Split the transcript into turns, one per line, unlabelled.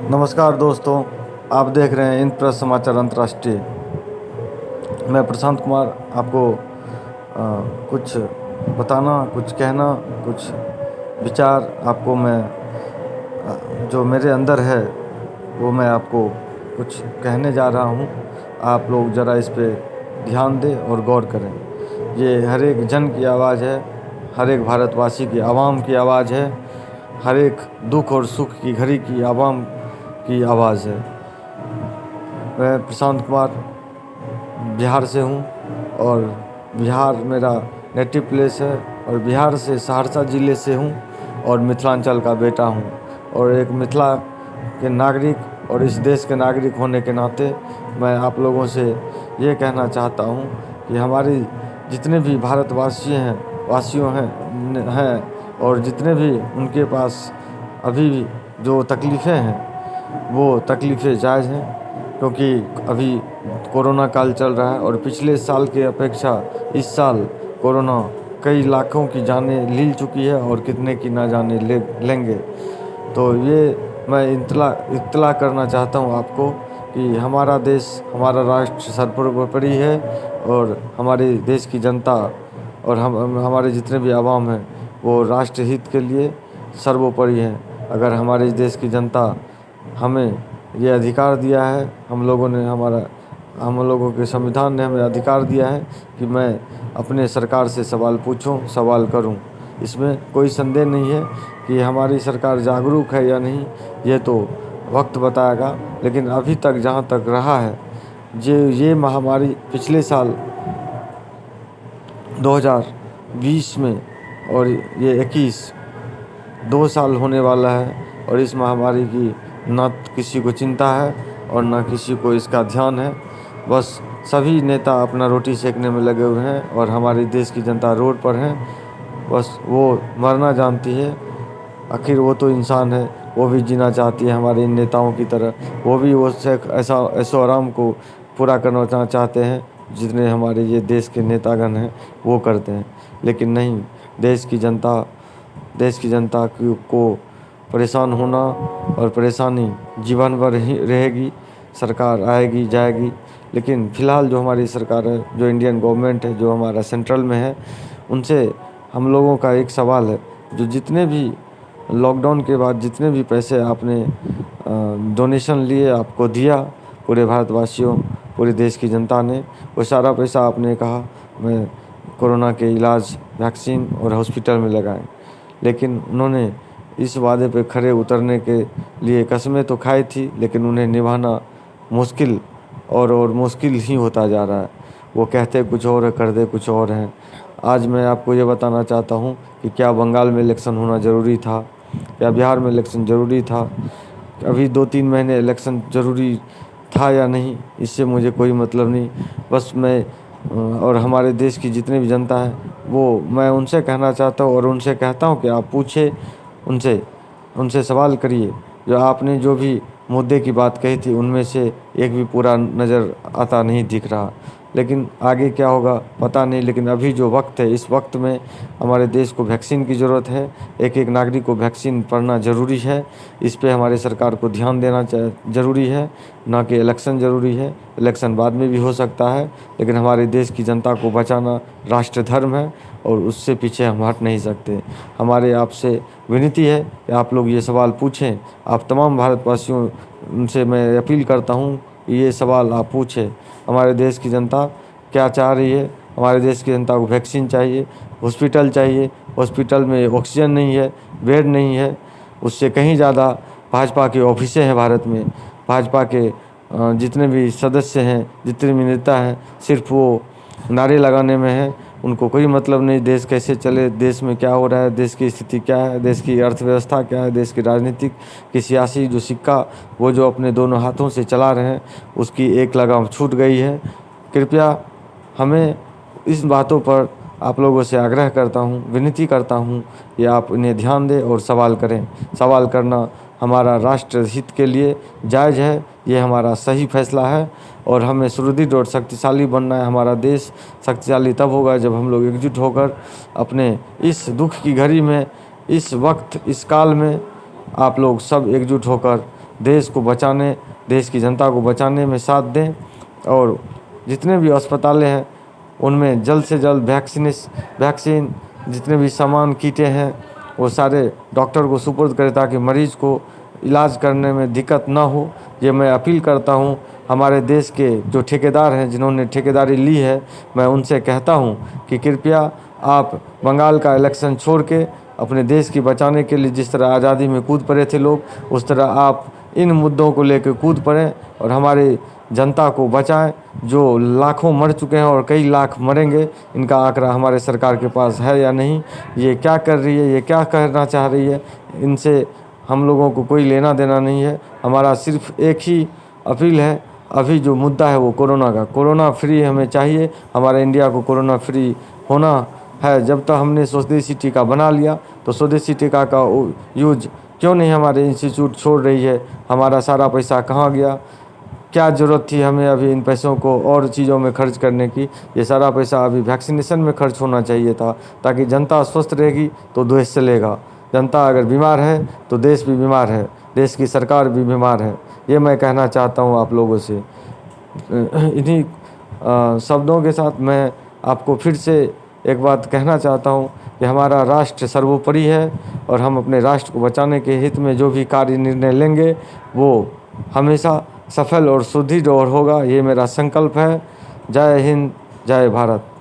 नमस्कार दोस्तों, आप देख रहे हैं इंद्रप्रस्थ समाचार अंतर्राष्ट्रीय। मैं प्रशांत कुमार आपको कुछ बताना, कुछ कहना, कुछ विचार आपको मैं जो मेरे अंदर है वो मैं आपको कुछ कहने जा रहा हूँ। आप लोग ज़रा इस पे ध्यान दें और गौर करें। ये हर एक जन की आवाज़ है, हर एक भारतवासी की आवाम की आवाज़ है, हर एक दुख और सुख की घड़ी की आवाम की आवाज़ है। मैं प्रशांत कुमार बिहार से हूँ और बिहार मेरा नेटिव प्लेस है और बिहार से सहरसा ज़िले से हूँ और मिथिलांचल का बेटा हूँ और एक मिथिला के नागरिक और इस देश के नागरिक होने के नाते मैं आप लोगों से ये कहना चाहता हूँ कि हमारी जितने भी वासियों हैं और जितने भी उनके पास अभी भी जो तकलीफ़ें हैं वो तकलीफ़ें जायज़ हैं, क्योंकि अभी कोरोना काल चल रहा है और पिछले साल के अपेक्षा इस साल कोरोना कई लाखों की जानें ले चुकी है और कितने की ना जाने लेंगे। तो ये मैं इत्तला करना चाहता हूँ आपको कि हमारा देश, हमारा राष्ट्र सर्वोपरि है और हमारे देश की जनता और हमारे जितने भी आवाम हैं वो राष्ट्र हित के लिए सर्वोपरि हैं। अगर हमारे इस देश की जनता हमें ये अधिकार दिया है, हम लोगों के संविधान ने हमें अधिकार दिया है कि मैं अपने सरकार से सवाल पूछूं, सवाल करूं। इसमें कोई संदेह नहीं है कि हमारी सरकार जागरूक है या नहीं, ये तो वक्त बताएगा। लेकिन अभी तक जहाँ तक रहा है, ये महामारी पिछले साल 2020 में और ये 2 साल होने वाला है और इस महामारी की न किसी को चिंता है और न किसी को इसका ध्यान है। बस सभी नेता अपना रोटी सेकने में लगे हुए हैं और हमारे देश की जनता रोड पर है। बस वो मरना जानती है। आखिर वो तो इंसान है, वो भी जीना चाहती है हमारे इन नेताओं की तरह। वो भी वो ऐसो आराम को पूरा करना चाहते हैं जितने हमारे ये देश के नेतागण हैं वो करते हैं। लेकिन नहीं, देश की जनता को परेशान होना और परेशानी जीवन भर ही रहेगी। सरकार आएगी जाएगी, लेकिन फ़िलहाल जो हमारी सरकार है, जो इंडियन गवर्नमेंट है, जो हमारा सेंट्रल में है, उनसे हम लोगों का एक सवाल है। जो जितने भी लॉकडाउन के बाद जितने भी पैसे आपने डोनेशन लिए, आपको दिया पूरे भारतवासियों, पूरे देश की जनता ने, वो सारा पैसा आपने कहा मैं कोरोना के इलाज, वैक्सीन और हॉस्पिटल में लगाएं। लेकिन उन्होंने इस वादे पे खरे उतरने के लिए कस्में तो खाई थी, लेकिन उन्हें निभाना मुश्किल और मुश्किल ही होता जा रहा है। वो कहते कुछ और है, करते कुछ और हैं। आज मैं आपको ये बताना चाहता हूँ कि क्या बंगाल में इलेक्शन होना ज़रूरी था, क्या बिहार में इलेक्शन ज़रूरी था, अभी 2-3 महीने इलेक्शन ज़रूरी था या नहीं, इससे मुझे कोई मतलब नहीं। बस मैं और हमारे देश की जितनी भी जनता है वो मैं उनसे कहना चाहता हूँ और उनसे कहता हूँ कि आप पूछे उनसे सवाल करिए। जो आपने जो भी मुद्दे की बात कही थी उनमें से एक भी पूरा नज़र आता नहीं दिख रहा। लेकिन आगे क्या होगा पता नहीं। लेकिन अभी जो वक्त है, इस वक्त में हमारे देश को वैक्सीन की ज़रूरत है। एक एक नागरिक को वैक्सीन पड़ना ज़रूरी है। इस पे हमारे सरकार को ध्यान देना ज़रूरी है, ना कि इलेक्शन ज़रूरी है। इलेक्शन बाद में भी हो सकता है, लेकिन हमारे देश की जनता को बचाना राष्ट्र धर्म है और उससे पीछे हम हट नहीं सकते। हमारे आपसे विनती है कि आप लोग ये सवाल पूछें। आप तमाम भारतवासियों उनसे मैं अपील करता हूँ कि ये सवाल आप पूछें। हमारे देश की जनता क्या चाह रही है? हमारे देश की जनता को वैक्सीन चाहिए, हॉस्पिटल चाहिए। हॉस्पिटल में ऑक्सीजन नहीं है, बेड नहीं है। उससे कहीं ज़्यादा भाजपा के ऑफिसें हैं भारत में। भाजपा के जितने भी सदस्य हैं, जितने भी नेता हैं, सिर्फ वो नारे लगाने में हैं। उनको कोई मतलब नहीं देश कैसे चले, देश में क्या हो रहा है, देश की स्थिति क्या है, देश की अर्थव्यवस्था क्या है, देश की राजनीतिक की सियासी जो सिक्का वो जो अपने दोनों हाथों से चला रहे हैं उसकी एक लगाम छूट गई है। कृपया हमें इस बातों पर आप लोगों से आग्रह करता हूँ, विनती करता हूँ कि आप इन्हें ध्यान दें और सवाल करें। सवाल करना हमारा राष्ट्र हित के लिए जायज़ है, ये हमारा सही फैसला है और हमें सुदृढ़ और शक्तिशाली बनना है। हमारा देश शक्तिशाली तब होगा जब हम लोग एकजुट होकर अपने इस दुख की घड़ी में, इस वक्त, इस काल में आप लोग सब एकजुट होकर देश को बचाने, देश की जनता को बचाने में साथ दें। और जितने भी अस्पतालें हैं उनमें जल्द से जल्द वैक्सीन जितने भी सामान कीटें हैं वो सारे डॉक्टर को सुपुर्द करें ताकि मरीज़ को इलाज करने में दिक्कत ना हो। ये मैं अपील करता हूँ हमारे देश के जो ठेकेदार हैं, जिन्होंने ठेकेदारी ली है, मैं उनसे कहता हूँ कि कृपया आप बंगाल का इलेक्शन छोड़ के अपने देश की बचाने के लिए जिस तरह आज़ादी में कूद पड़े थे लोग, उस तरह आप इन मुद्दों को लेकर कूद पड़ें और हमारी जनता को बचाएं। जो लाखों मर चुके हैं और कई लाख मरेंगे, इनका आंकड़ा हमारे सरकार के पास है या नहीं, ये क्या कर रही है, ये क्या करना चाह रही है, इनसे हम लोगों को कोई लेना देना नहीं है। हमारा सिर्फ एक ही अपील है, अभी जो मुद्दा है वो कोरोना का, कोरोना फ्री हमें चाहिए। हमारे इंडिया को कोरोना फ्री होना है। जब तक हमने स्वदेशी टीका बना लिया तो स्वदेशी टीका का यूज क्यों नहीं हमारे इंस्टीट्यूट छोड़ रही है? हमारा सारा पैसा कहाँ गया? क्या ज़रूरत थी हमें अभी इन पैसों को और चीज़ों में खर्च करने की? ये सारा पैसा अभी वैक्सीनेशन में खर्च होना चाहिए था, ताकि जनता स्वस्थ रहेगी तो देश चलेगा। जनता अगर बीमार है तो देश भी बीमार है, देश की सरकार भी बीमार है। ये मैं कहना चाहता हूँ आप लोगों से। इन्हीं शब्दों के साथ मैं आपको फिर से एक बात कहना चाहता हूँ कि हमारा राष्ट्र सर्वोपरि है और हम अपने राष्ट्र को बचाने के हित में जो भी कार्य निर्णय लेंगे वो हमेशा सफल और सुदृढ़ और होगा। ये मेरा संकल्प है। जय हिंद, जय भारत।